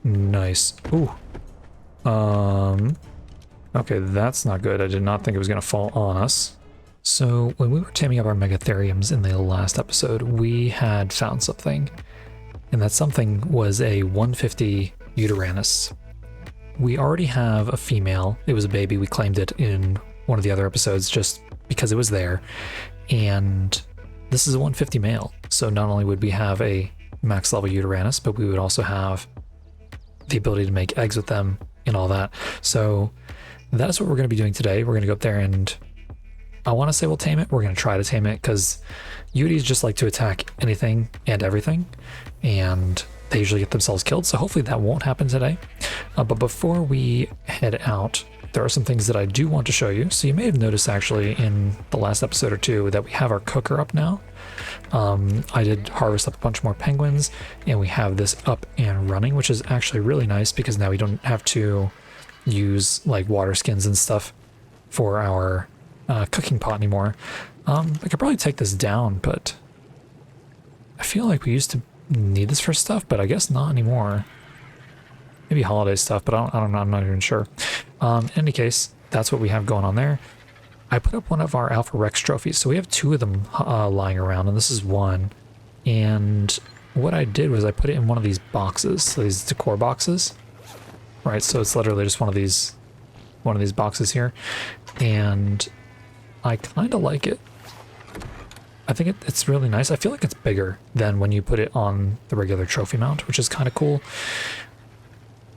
Nice. Ooh. Okay, that's not good. I did not think it was going to fall on us. So when we were taming up our megatheriums in the last episode, we had found something. And that something was a 150 Yutyrannus. We already have a female. It was a baby. We claimed it in one of the other episodes just because it was there. And this is a 150 male. So not only would we have a max level Yutyrannus, but we would also have the ability to make eggs with them and all that. So that's what we're going to be doing today. We're going to go up there and I want to say we'll tame it. We're going to try to tame it because Yuties just like to attack anything and everything, and they usually get themselves killed. So hopefully that won't happen today. But before we head out, there are some things that I do want to show you. So you may have noticed actually in the last episode or two that we have our cooker up now. I did harvest up a bunch more penguins and we have this up and running, which is actually really nice because now we don't have to use like water skins and stuff for our cooking pot anymore. I could probably take this down, but I feel like we used to need this for stuff, but I guess not anymore. Maybe holiday stuff, but I don't know. I'm not even sure. In any case, that's what we have going on there. I put up one of our Alpha Rex trophies, so we have two of them lying around, and this is one. And what I did was I put it in one of these boxes, so these decor boxes, right? So it's literally just one of these boxes here, and I kind of like it. I think it's really nice. I feel like it's bigger than when you put it on the regular trophy mount, which is kind of cool.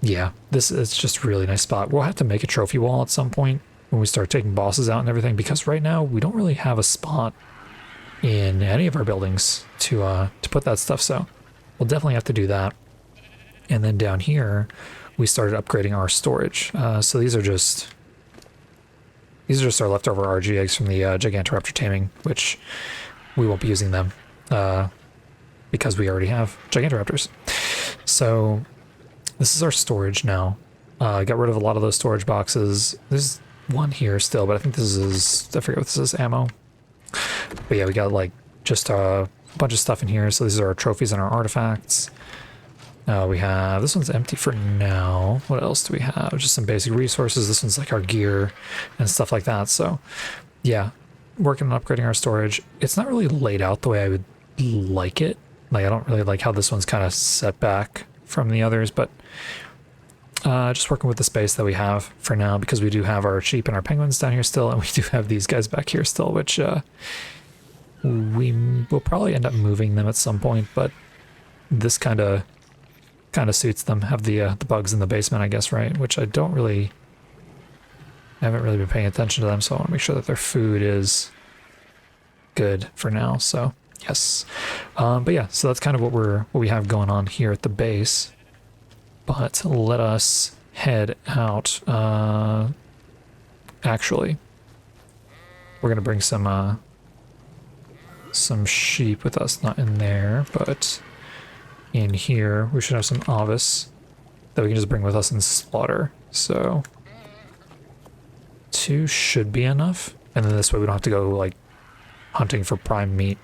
Yeah, this is just a really nice spot. We'll have to make a trophy wall at some point when we start taking bosses out and everything, because right now we don't really have a spot in any of our buildings to put that stuff. So we'll definitely have to do that. And then down here, we started upgrading our storage. So these are just our leftover RG eggs from the Gigantoraptor taming, which we won't be using them because we already have Gigantoraptors. So this is our storage now. I got rid of a lot of those storage boxes. There's one here still, but I think this is, I forget what this is, ammo. But yeah, we got like just a bunch of stuff in here. So these are our trophies and our artifacts. We have, this one's empty for now. What else do we have? Just some basic resources. This one's like our gear and stuff like that. So yeah, working on upgrading our storage. It's not really laid out the way I would like it. Like I don't really like how this one's kind of set back from the others, but just working with the space that we have for now, because we do have our sheep and our penguins down here still, and we do have these guys back here still, which we will probably end up moving them at some point, but this kind of suits them. Have the bugs in the basement, I guess, right? Which I haven't really been paying attention to them, so I want to make sure that their food is good for now. So yes, but yeah, so that's kind of what we have going on here at the base. But let us head out. Actually, we're gonna bring some sheep with us, not in there, but in here we should have some Avis that we can just bring with us and slaughter. So 2 should be enough, and then this way we don't have to go like hunting for prime meat.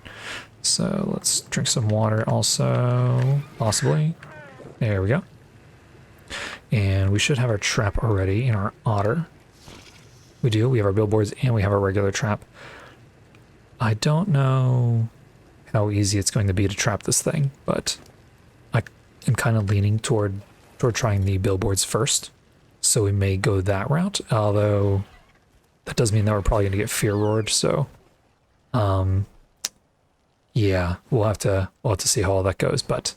So let's drink some water also, possibly. There we go. And we should have our trap already in our otter. We do. We have our billboards and we have our regular trap. I don't know how easy it's going to be to trap this thing, but I am kind of leaning toward trying the billboards first. So we may go that route, although that does mean that we're probably going to get fear roared. So, yeah, we'll have to see how all that goes. But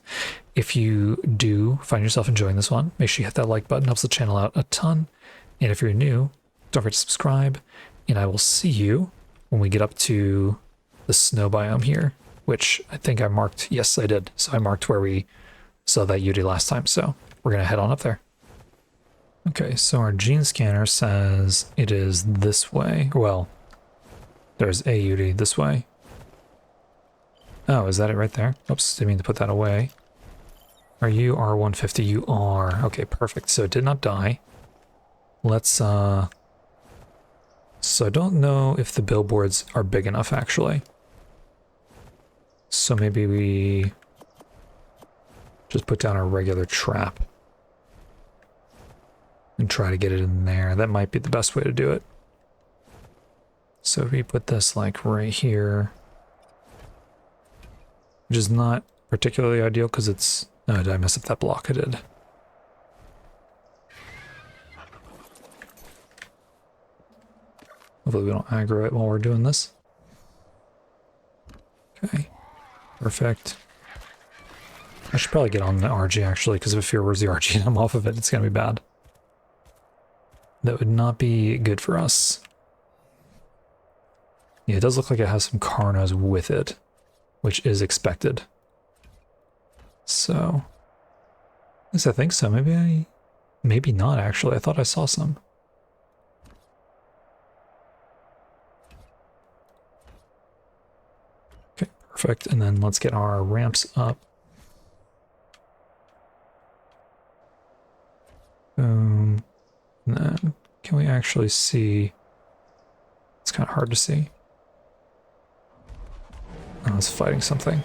if you do find yourself enjoying this one, make sure you hit that like button. Helps the channel out a ton. And if you're new, don't forget to subscribe. And I will see you when we get up to the snow biome here, which I think I marked. Yes, I did. So I marked where we saw that Yutty last time. So we're going to head on up there. Okay, so our gene scanner says it is this way. Well, there's a Yutty this way. Oh, is that it right there? Oops, didn't mean to put that away. Are you R150? You are. Okay, perfect. So it did not die. Let's, so I don't know if the billboards are big enough, actually. So maybe we just put down a regular trap. and try to get it in there. That might be the best way to do it. So if we put this like right here, which is not particularly ideal because it's... Oh, did I mess up that block? I did. Hopefully we don't aggro it while we're doing this. Okay, perfect. I should probably get on the RG actually, because if Fear Wars the RG and I'm off of it, it's going to be bad. That would not be good for us. Yeah, it does look like it has some Carnos with it, which is expected. So, at least I think so. Maybe not actually. I thought I saw some. Okay, perfect. And then let's get our ramps up. Boom. And then can we actually see? It's kind of hard to see. Oh, it's fighting something.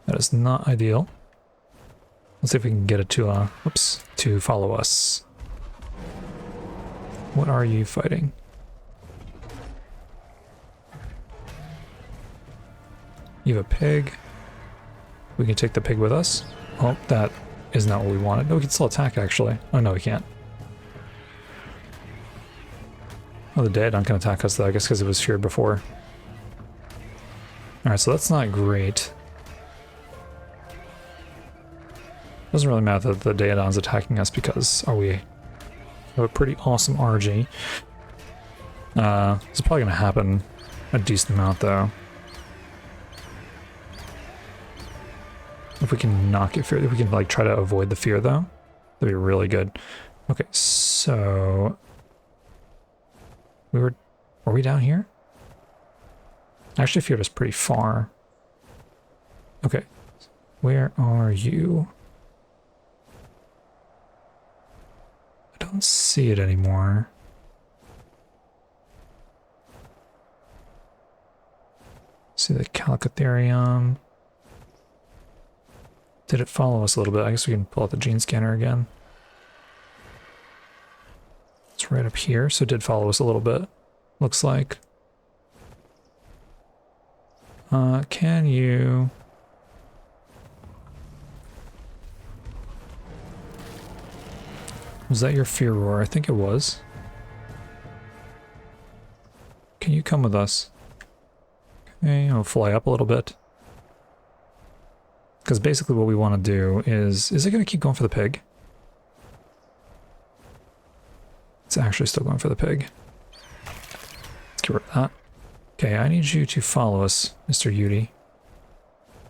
That is not ideal. Let's see if we can get it to to follow us. What are you fighting? You have a pig. We can take the pig with us. Oh, that is not what we wanted. No, we can still attack actually. Oh no, we can't. Oh, the Daedon can attack us though, I guess because it was feared before. Alright, so that's not great. Doesn't really matter that the Daedon's attacking us because we have a pretty awesome RG. It's probably going to happen a decent amount though. If we can not get fear, if we can like try to avoid the fear though, that'd be really good. Okay, so were we down here? I actually feared us pretty far. Okay, where are you? I don't see it anymore. See the Calicotherium. Did it follow us a little bit? I guess we can pull out the gene scanner again. It's right up here, so it did follow us a little bit. Looks like. Can you... Was that your fear roar? I think it was. Can you come with us? Okay, I'll fly up a little bit. Because basically what we want to do is it going to keep going for the pig? It's actually still going for the pig. Let's get rid of that. Okay, I need you to follow us, Mr. Yuty.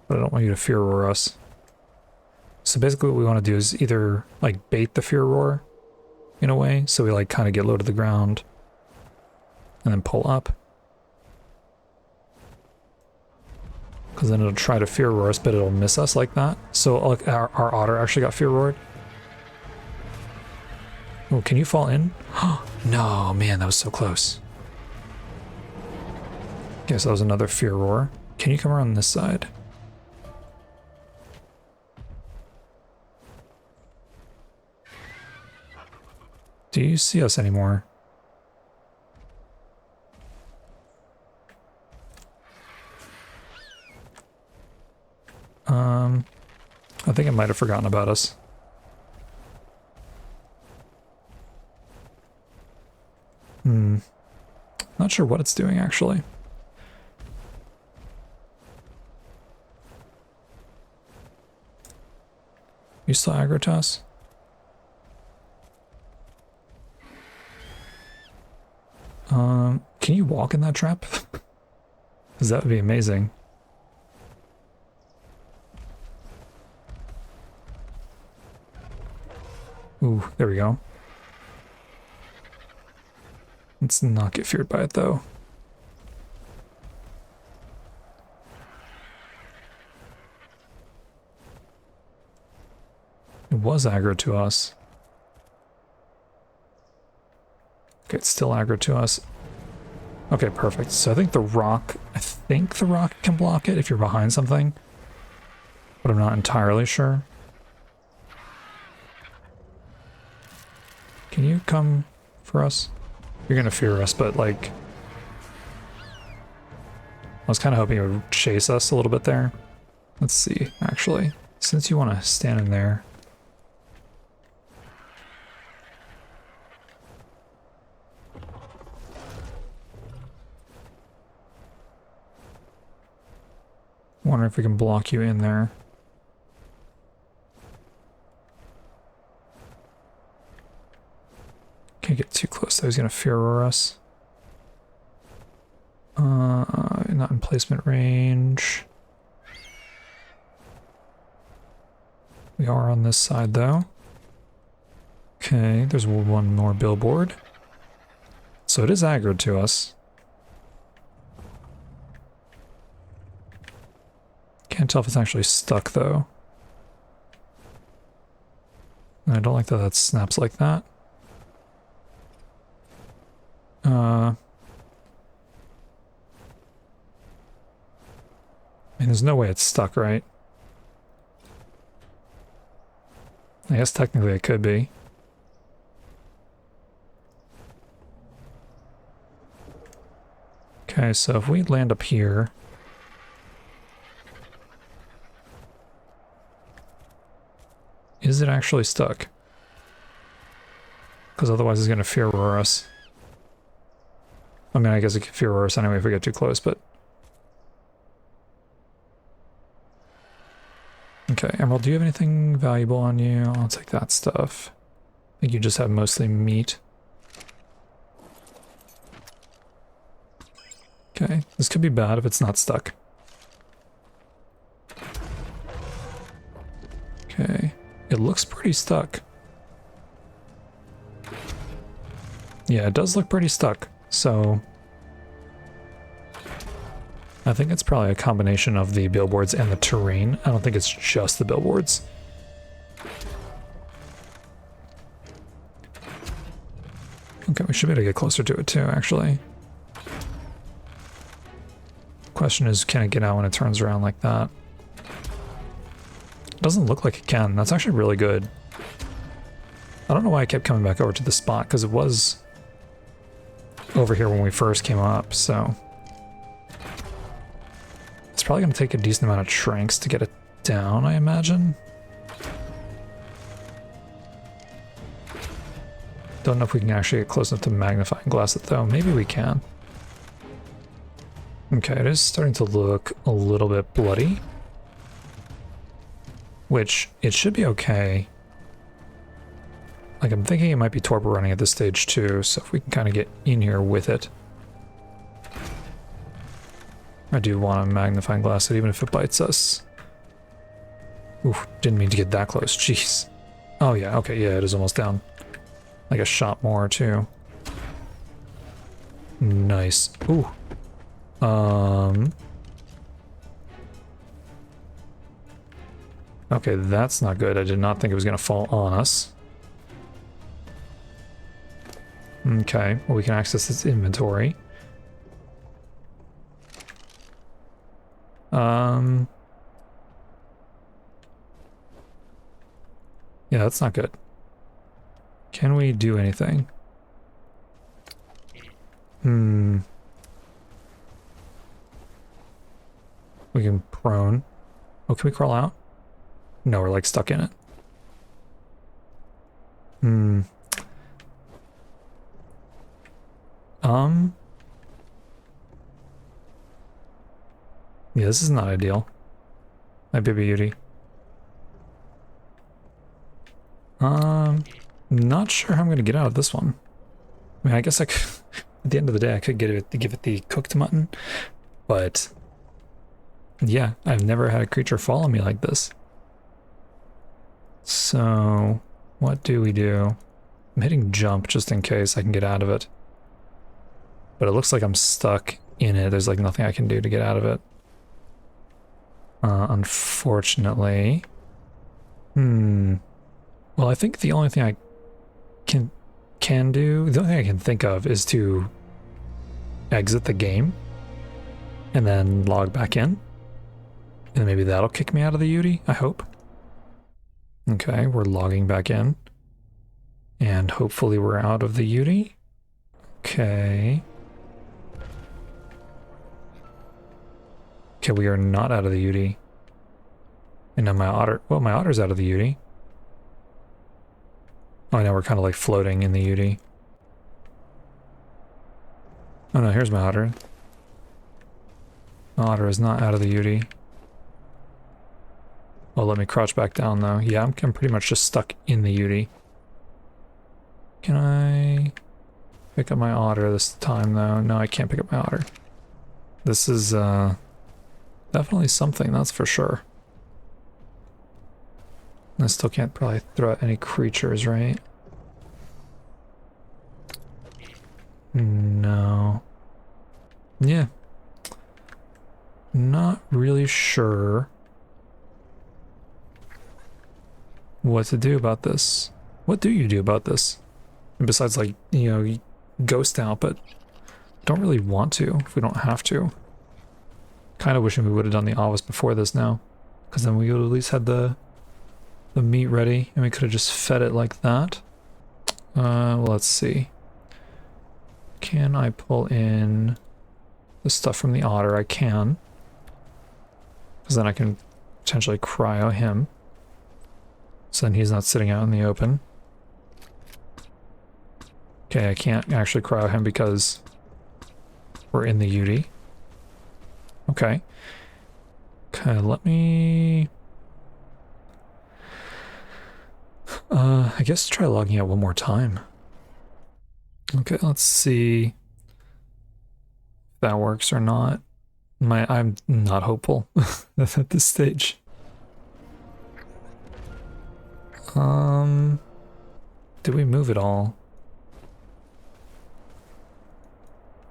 But I don't want you to fear roar us. So basically what we want to do is either like bait the fear roar in a way, so we like kind of get low to the ground and then pull up. Because then it'll try to fear roar us, but it'll miss us like that. So like our otter actually got fear roared. Oh, can you fall in? No, man, that was so close. Okay, so that was another fear roar. Can you come around this side? Do you see us anymore? I think it might have forgotten about us. Not sure what it's doing actually. You still aggro to us? Can you walk in that trap? Because that would be amazing. Ooh, there we go. Let's not get feared by it though. It was aggro to us. Okay, it's still aggro to us. Okay, perfect. So I think the rock can block it if you're behind something, but I'm not entirely sure. can you come for us? You're gonna fear us, but like... I was kind of hoping it would chase us a little bit there. Let's see, actually. Since you want to stand in there... Wonder if we can block you in there. Can't get too close though, he's gonna fear us. Not in placement range. We are on this side though. Okay, there's one more billboard. So it is aggroed to us. Can't tell if it's actually stuck though. And I don't like that that snaps like that. I mean, there's no way it's stuck, right? I guess technically it could be. Okay, so if we land up here... Is it actually stuck? Because otherwise it's going to fear roar us. I mean, I guess it could fear roar us anyway if we get too close, but... Okay, Emerald, do you have anything valuable on you? I'll take that stuff. I think you just have mostly meat. Okay, this could be bad if it's not stuck. Okay, it looks pretty stuck. Yeah, it does look pretty stuck, so... I think it's probably a combination of the billboards and the terrain. I don't think it's just the billboards. Okay, we should be able to get closer to it too, actually. Question is, can it get out when it turns around like that? It doesn't look like it can. That's actually really good. I don't know why I kept coming back over to the spot, because it was over here when we first came up, so... It's probably going to take a decent amount of shrinks to get it down, I imagine. Don't know if we can actually get close enough to magnifying glass it though. Maybe we can. Okay, it is starting to look a little bit bloody. Which, it should be okay. Like, I'm thinking it might be torpor running at this stage too, so if we can kind of get in here with it. I do want to magnifying glass it, even if it bites us. Oof, didn't mean to get that close, jeez. Oh yeah, okay, yeah, it is almost down. Like a shot more, too. Nice. Ooh. Okay, that's not good. I did not think it was going to fall on us. Okay, well, we can access this inventory. Yeah, that's not good. Can we do anything? We can prone. Oh, can we crawl out? No, we're like stuck in it. Yeah, this is not ideal. My baby Yuri. Not sure how I'm gonna get out of this one. I mean, I guess I could, at the end of the day, I could give it the cooked mutton, but yeah, I've never had a creature follow me like this. So, what do we do? I'm hitting jump just in case I can get out of it. But it looks like I'm stuck in it. There's like nothing I can do to get out of it. Unfortunately. Well, I think the only thing I can do, the only thing I can think of is to exit the game and then log back in. And maybe that'll kick me out of the Yuri, I hope. Okay, we're logging back in. And hopefully we're out of the Yuty. Okay. Okay, we are not out of the Yuty. And now my otter, well, my otter's out of the Yuty. Oh, now we're kind of like floating in the Yuty. Oh no, here's my otter. My otter is not out of the Yuty. Oh, let me crouch back down though. Yeah, I'm pretty much just stuck in the Yuty. Can I pick up my otter this time though? No, I can't pick up my otter. This is definitely something, that's for sure. I still can't probably throw out any creatures, right? No. Yeah. Not really sure what to do about this. What do you do about this? And besides, like, you know, ghost out, but don't really want to if we don't have to. Kind of wishing we would have done the Awas before this now, because then we would at least had the meat ready and we could have just fed it like that. Let's see. Can I pull in the stuff from the otter? I can. Because then I can potentially cryo him. So then he's not sitting out in the open. Okay, I can't actually cryo him because we're in the Yuty. Okay. Okay, let me... I guess try logging out one more time. Okay, let's see if that works or not. I'm not hopeful at this stage. Did we move it all?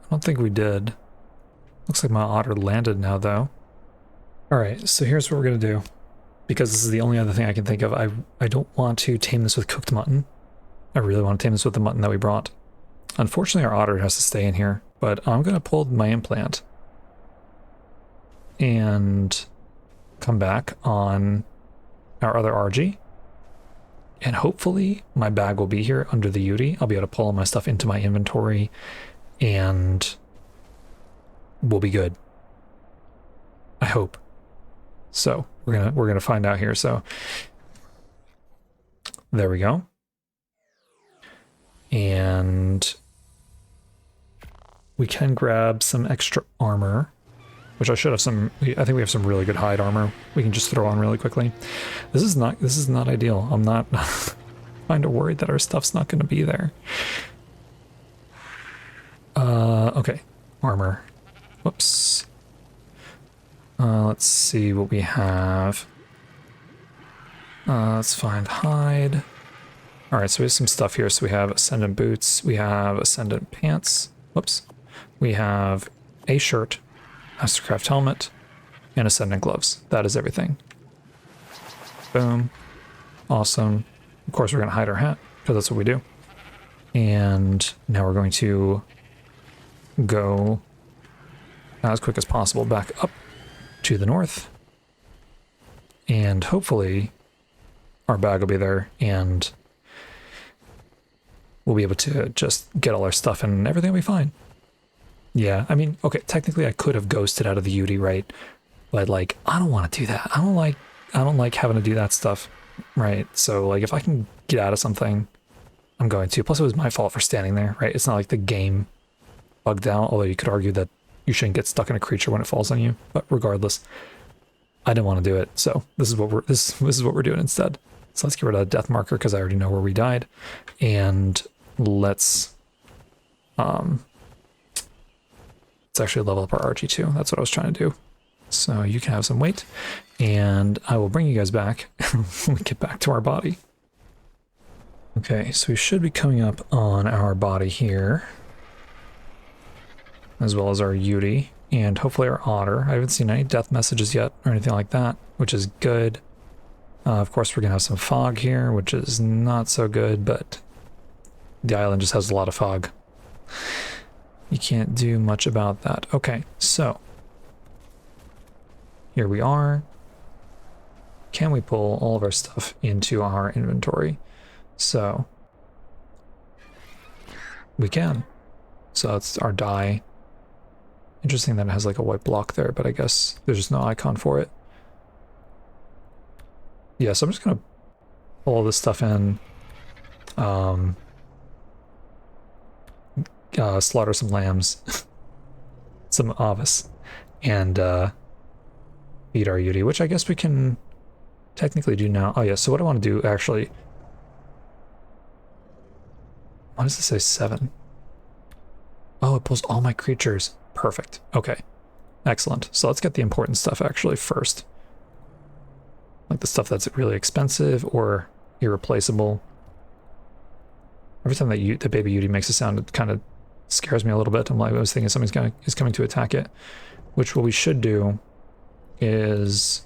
I don't think we did. Looks like my otter landed now though. Alright, so here's what we're gonna do. Because this is the only other thing I can think of. I don't want to tame this with cooked mutton. I really want to tame this with the mutton that we brought. Unfortunately, our otter has to stay in here, but I'm going to pull my implant and come back on our other RG. And hopefully my bag will be here under the Yuty. I'll be able to pull all my stuff into my inventory and we'll be good. I hope. So we're gonna find out here. So there we go. And we can grab some extra armor, which I should have some. I think we have some really good hide armor we can just throw on really quickly. This is not ideal. I'm not kind of worried that our stuff's not going to be there. Okay, armor. Whoops. Let's see what we have. Let's find hide. Alright, so we have some stuff here. So we have Ascendant boots, we have Ascendant pants, whoops. We have a shirt, Mastercraft helmet, and Ascendant gloves. That is everything. Boom. Awesome. Of course we're going to hide our hat, because that's what we do. And now we're going to go as quick as possible back up to the north. And hopefully our bag will be there and we'll be able to just get all our stuff and everything will be fine. Yeah, I mean, okay, technically I could have ghosted out of the Yuty, right? But like, I don't want to do that. I don't like having to do that stuff, right? So like, if I can get out of something, I'm going to. Plus it was my fault for standing there, right? It's not like the game bugged out, although you could argue that you shouldn't get stuck in a creature when it falls on you. But regardless, I didn't want to do it. So this is what we're doing instead. So let's get rid of the death marker because I already know where we died. And let's actually level up our RG2. That's what I was trying to do. So you can have some weight, and I will bring you guys back when we get back to our body. Okay, so we should be coming up on our body here, as well as our Yuty, and hopefully our otter. I haven't seen any death messages yet or anything like that, which is good. Of course, we're going to have some fog here, which is not so good, but the island just has a lot of fog. You can't do much about that. Okay, so here we are. Can we pull all of our stuff into our inventory? So We can. So that's our die. Interesting that it has like a white block there, but I guess there's just no icon for it. Yeah, so I'm just gonna pull all this stuff in. Slaughter some lambs, some avis, and feed our Yuti, which I guess we can technically do now. Oh yeah, so what I want to do actually... Why does this say 7? Oh, it pulls all my creatures. Perfect. Okay. Excellent. So let's get the important stuff actually first. Like the stuff that's really expensive or irreplaceable. Every time that the baby Yuti makes a sound, it kind of scares me a little bit. I'm like, I was thinking something's coming to attack it. Which what we should do is...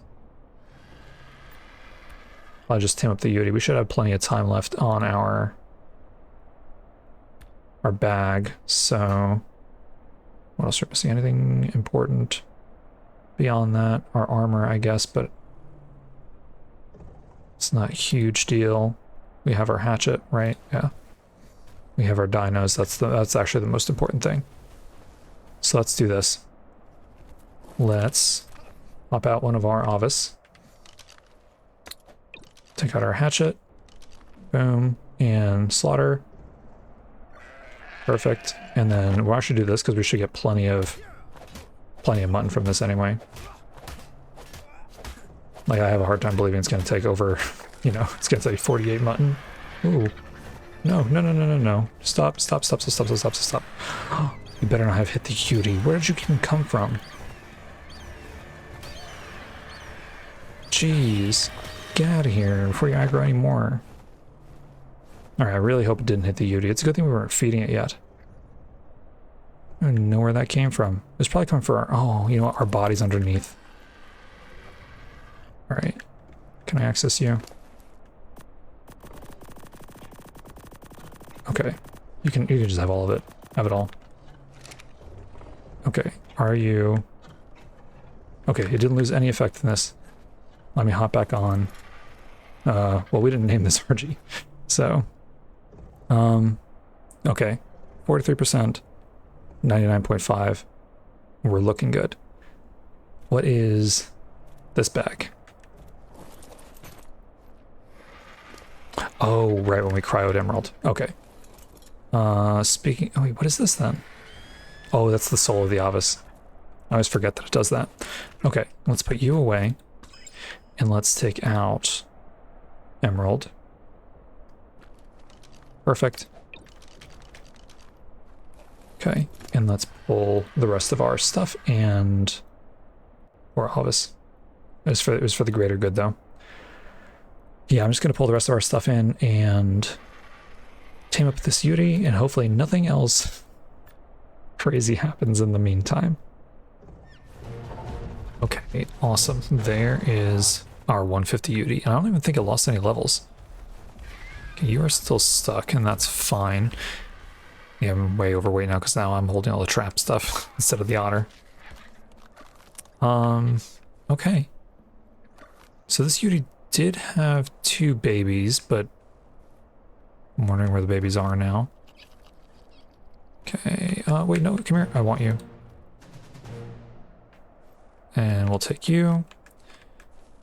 I'll just tame up the Yuti. We should have plenty of time left on our bag. So what else are we missing? Anything important beyond that? Our armor, I guess, but it's not a huge deal. We have our hatchet, right? Yeah. We have our dinos. That's actually the most important thing. So let's do this. Let's pop out one of our avis. Take out our hatchet. Boom. And slaughter. Perfect. And then we'll actually do this because we should get plenty of mutton from this anyway. Like, I have a hard time believing it's going to take over, you know, it's going to take 48 mutton. Ooh. No, no, no, no, no, no. Stop, stop, stop, stop, stop, stop, stop, stop. You better not have hit the Yuti. Where did you even come from? Jeez. Get out of here before you aggro anymore. Alright, I really hope it didn't hit the Yuti. It's a good thing we weren't feeding it yet. I don't even know where that came from. It's probably coming from our... Oh, you know what? Our body's underneath. Alright. Can I access you? Okay. You can just have all of it. Have it all. Okay. Are you... Okay, it didn't lose any effectiveness. Let me hop back on. Well, we didn't name this RG. So... Okay. 43%. 99.5. We're looking good. What is this bag? Oh, right, when we cryoed emerald. Okay. Speaking... Oh, wait, what is this then? Oh, that's the soul of the avis. I always forget that it does that. Okay, let's put you away. And let's take out emerald. Perfect. Okay, and let's pull the rest of our stuff and... Or avis. It was for the greater good, though. Yeah, I'm just going to pull the rest of our stuff in and tame up this Yuti, and hopefully nothing else crazy happens in the meantime. Okay, awesome. There is our 150 Yuti, and I don't even think it lost any levels. Okay, you are still stuck, and that's fine. Yeah, I'm way overweight now because now I'm holding all the trap stuff instead of the otter. Okay. So this Yuti did have 2 babies, but I'm wondering where the babies are now. Okay, wait, no, come here. I want you. And we'll take you.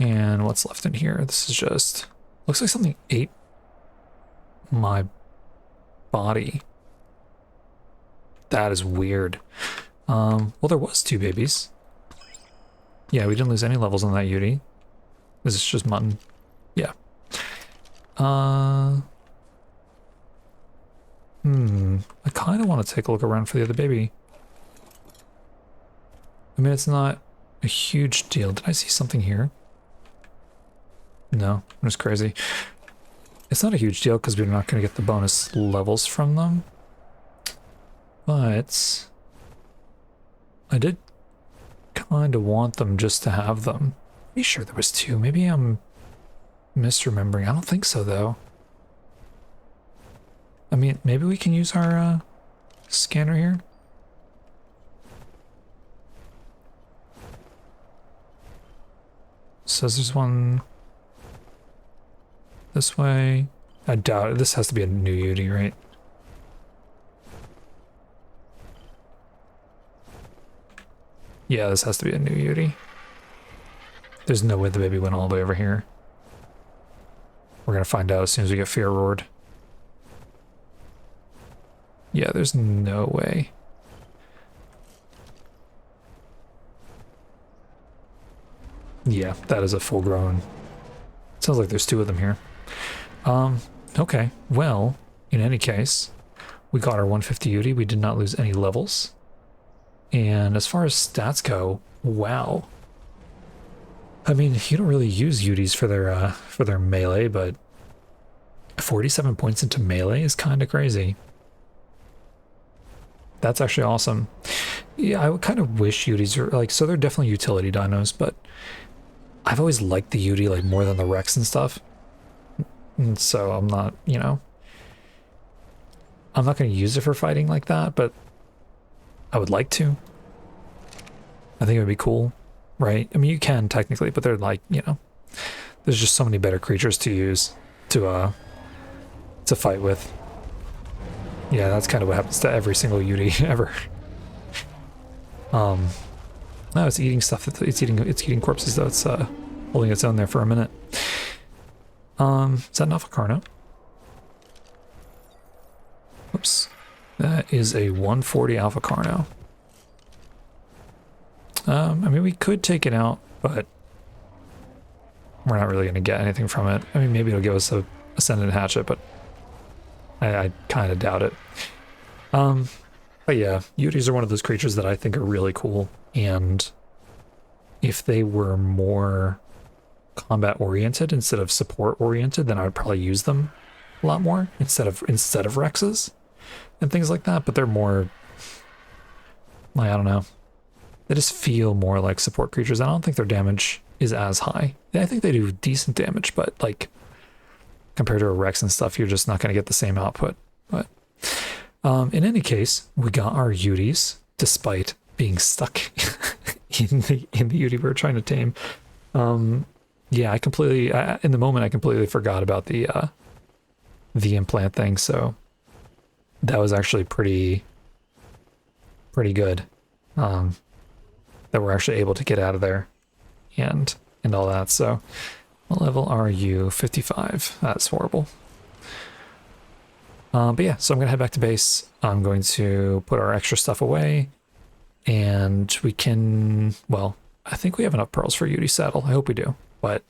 And what's left in here? This is just... Looks like something ate my body. That is weird. Well, there was 2 babies. Yeah, we didn't lose any levels on that Yuti. This is just mutton. Yeah. I kind of want to take a look around for the other baby. I mean, it's not a huge deal. Did I see something here? No, I'm just crazy. It's not a huge deal because we're not going to get the bonus levels from them. But I did kind of want them just to have them. Pretty sure there was 2. Maybe I'm misremembering. I don't think so, though. I mean, maybe we can use our scanner here. Says there's one this way. I doubt it. This has to be a new Yuti, right? Yeah, this has to be a new Yuty. There's no way the baby went all the way over here. We're gonna find out as soon as we get fear roared. Yeah, there's no way. Yeah, that is a full grown. Sounds like there's two of them here. Okay, well, in any case, we got our 150 Yuty. We did not lose any levels. And as far as stats go, wow. I mean, you don't really use Yuties for their melee, but 47 points into melee is kind of crazy. That's actually awesome. Yeah, I would kind of wish Yuties are like, so they're definitely utility dinos, but I've always liked the Yuty like more than the Rex and stuff. And so I'm not, you know, I'm not going to use it for fighting like that, but I would like to. I think it would be cool, right? I mean, you can technically, but they're like, you know, there's just so many better creatures to use to fight with. Yeah, that's kind of what happens to every single Yuty ever. No, it's eating stuff. It's eating corpses though. It's holding its own there for a minute. Is that an Alpha Carno? Oops. That is a 140 Alpha Carno. I mean, we could take it out, but we're not really going to get anything from it. I mean, maybe it'll give us a Ascended Hatchet, but I kind of doubt it. But yeah, Yuties are one of those creatures that I think are really cool, and if they were more combat oriented instead of support oriented, then I would probably use them a lot more instead of Rexes and things like that. But they're more, like, I don't know, they just feel more like support creatures. I don't think their damage is as high. I think they do decent damage, but like compared to a Rex and stuff, you're just not going to get the same output. But in any case, we got our Yuties despite being stuck in the Yuty we were trying to tame. Yeah, I completely in the moment I completely forgot about the implant thing, so that was actually pretty good. That we're actually able to get out of there and all that. So what level are you? 55. That's horrible. But yeah, so I'm gonna head back to base. I'm going to put our extra stuff away, and we can, well, I think we have enough pearls for a Yuty saddle. I hope we do, but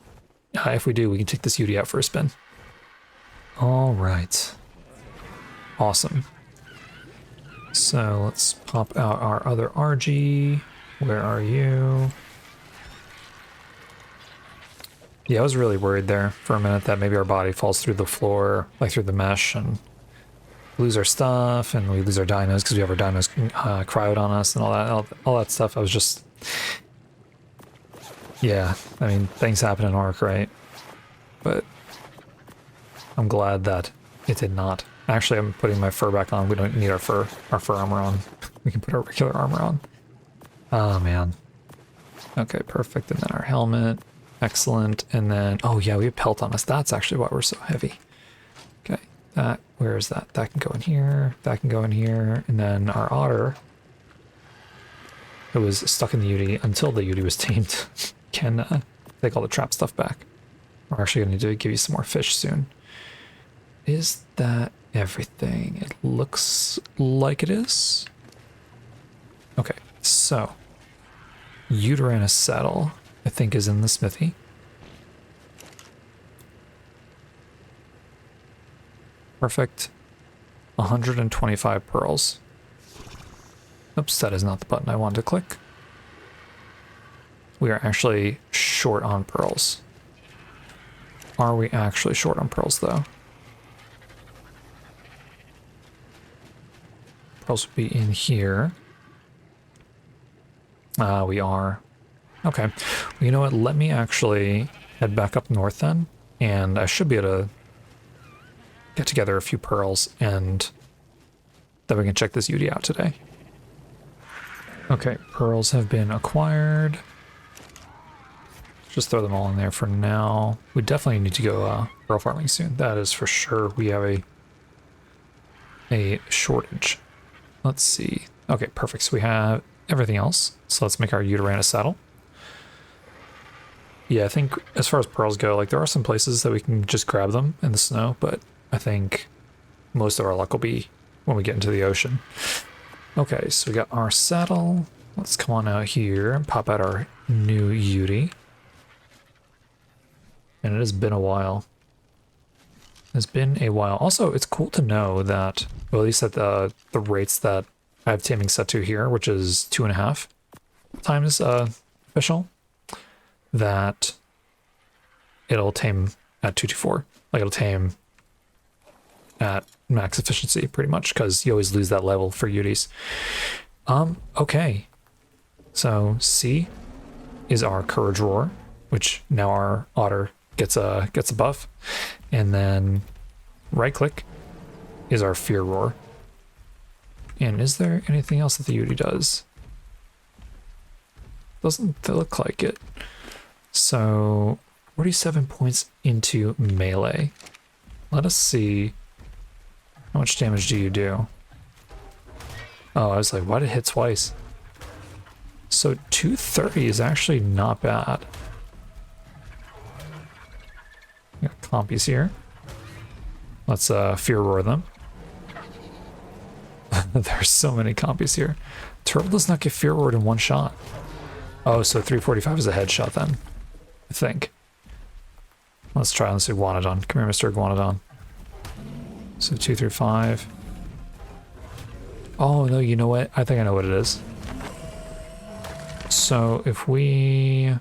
if we do, we can take this Yuty out for a spin. All right. Awesome. So let's pop out our other RG. Where are you? Yeah, I was really worried there for a minute that maybe our body falls through the floor, like through the mesh, and lose our stuff, and we lose our dinos because we have our dinos cryoed on us and all that stuff. I was just, yeah, I mean, things happen in ARK, right? But I'm glad that it did not. Actually, I'm putting my fur back on. We don't need our fur armor on. We can put our regular armor on. Oh, man. Okay, perfect. And then our helmet. Excellent. And then, oh yeah, we have pelt on us. That's actually why we're so heavy. Okay, that, where is that? That can go in here. That can go in here. And then our otter, who was stuck in the Yuty until the Yuty was tamed, can take all the trap stuff back. We're actually going to need to give you some more fish soon. Is that everything? It looks like it is. Okay, so Yutyrannus saddle, I think, is in the smithy. Perfect. 125 pearls. Oops, that is not the button I wanted to click. We are actually short on pearls. Are we actually short on pearls, though? Pearls would be in here. We are. Okay. Well, you know what? Let me actually head back up north then, and I should be able to get together a few pearls, and then we can check this Yuty out today. Okay, pearls have been acquired. Just throw them all in there for now. We definitely need to go pearl farming soon. That is for sure. We have a shortage. Let's see. Okay, perfect. So we have everything else. So let's make our Yutyrannus saddle. Yeah, I think as far as pearls go, like there are some places that we can just grab them in the snow, but I think most of our luck will be when we get into the ocean. Okay, so we got our saddle. Let's come on out here and pop out our new Yuty. And it has been a while. It's been a while. Also, it's cool to know that, well, at least at the rates that I have taming set to here, which is 2.5 times official, that it'll tame at 224. Like it'll tame at max efficiency pretty much, because you always lose that level for Yuties. Okay. So C is our courage roar, which now our otter gets a buff. And then right click is our fear roar. And is there anything else that the Yuty does? Doesn't look like it. So 47 points into melee. Let us see. How much damage do you do? Oh, I was like, why did it hit twice? So 230 is actually not bad. We got compies here. Let's fear roar them. There's so many compies here. Turtle does not get fear roared in one shot. Oh, so 345 is a headshot then, I think. Let's try this Iguanodon. Come here, Mr. Iguanodon. So 235. Oh no, you know what? I think I know what it is. So if we... Is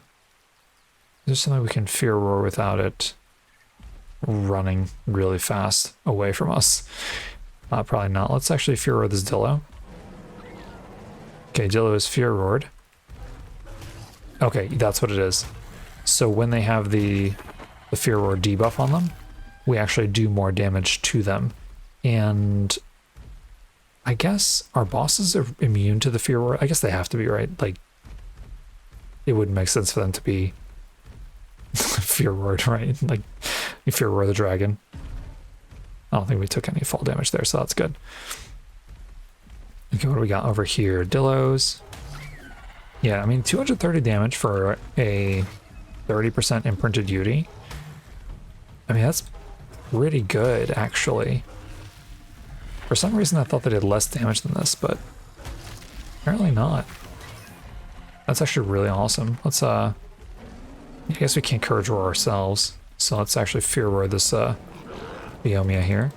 there something we can fear roar without it running really fast away from us? Probably not. Let's actually fear roar this Dillo. Okay, Dillo is fear roared. Okay, that's what it is. So when they have the fear roar debuff on them, we actually do more damage to them. And I guess our bosses are immune to the fear roar. I guess they have to be, right? Like, it wouldn't make sense for them to be fear roared, right? Like, you fear roar the dragon. I don't think we took any fall damage there, so that's good. Okay, what do we got over here? Dillos. Yeah, I mean, 230 damage for a 30% imprinted Yuty. I mean, that's pretty good, actually. For some reason, I thought they did less damage than this, but apparently not. That's actually really awesome. Let's, I guess we can't courage roar ourselves, so let's actually fear roar this, Phiomia here.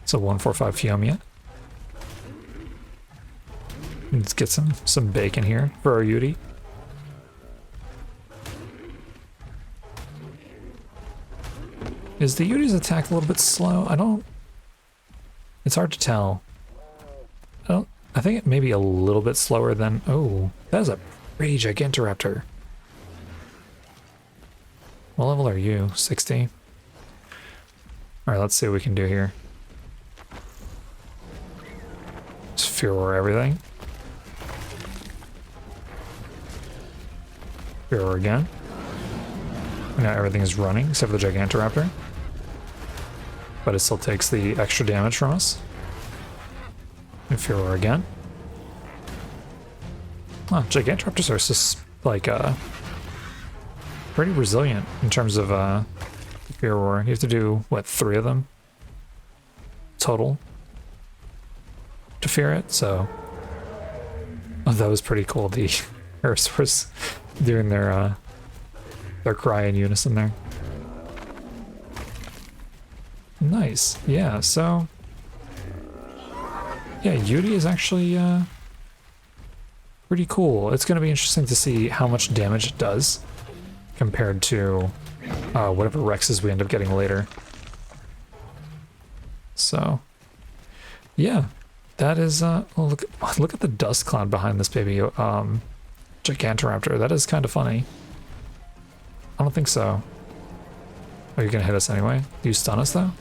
It's a 145 Phiomia. Let's get some bacon here for our Yuty. Is the Yuty's attack a little bit slow? It's hard to tell. I think it may be a little bit slower than... Oh, that is a pretty Gigantoraptor. What level are you? 60? Alright, let's see what we can do here. Just fear roar everything. Fear roar again. Now everything is running except for the Gigantoraptor. But it still takes the extra damage from us. And fear roar again. Huh, Gigantoraptors are just like pretty resilient in terms of fear roar. You have to do what, 3 of them total to fear it. So that was pretty cool. The Aerosaurs doing their cry in unison there. Nice. Yeah, so yeah, Yuty is actually pretty cool. It's going to be interesting to see how much damage it does compared to whatever Rexes we end up getting later. So yeah, that is look at the dust cloud behind this baby Gigantoraptor. That is kind of funny. I don't think so. Are you gonna hit us anyway? Do you stun us though?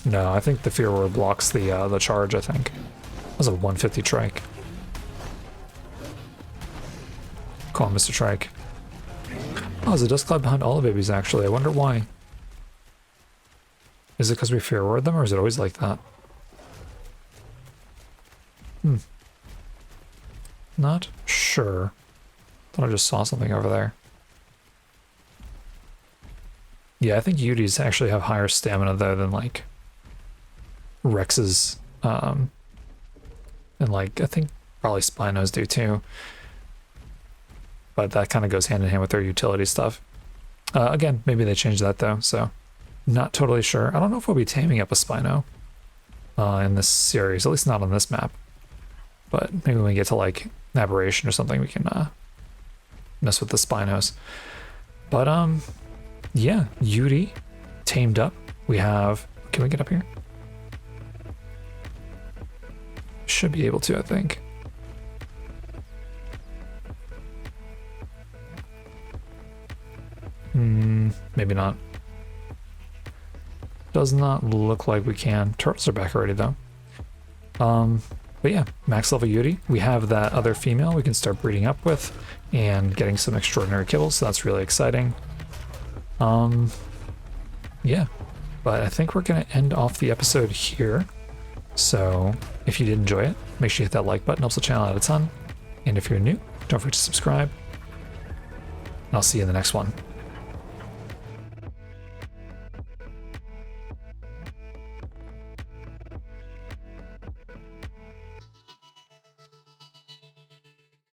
No, I think the fear roar blocks the charge. I think that was a 150 trike. Call him Mr. Trike. Oh, there's a dust cloud behind all the babies actually. I wonder why. Is it because we fear roared them, or is it always like that? Not sure. Thought I just saw something over there. Yeah, I think Yutis actually have higher stamina though than like Rex's, and like I think probably Spinos do too. But that kind of goes hand in hand with their utility stuff. Again, maybe they changed that though, so not totally sure. I don't know if we'll be taming up a Spino in this series, at least not on this map. But maybe when we get to like Aberration or something, we can mess with the Spinos. But yeah, Yuri tamed up. We have, can we get up here? Should be able to, I think. Maybe not. Does not look like we can. Turtles are back already though. But yeah, max level Yuri. We have that other female we can start breeding up with and getting some extraordinary kibbles, so that's really exciting. Yeah, but I think we're gonna end off the episode here. So if you did enjoy it, make sure you hit that like button, helps the channel out a ton. And if you're new, don't forget to subscribe. And I'll see you in the next one.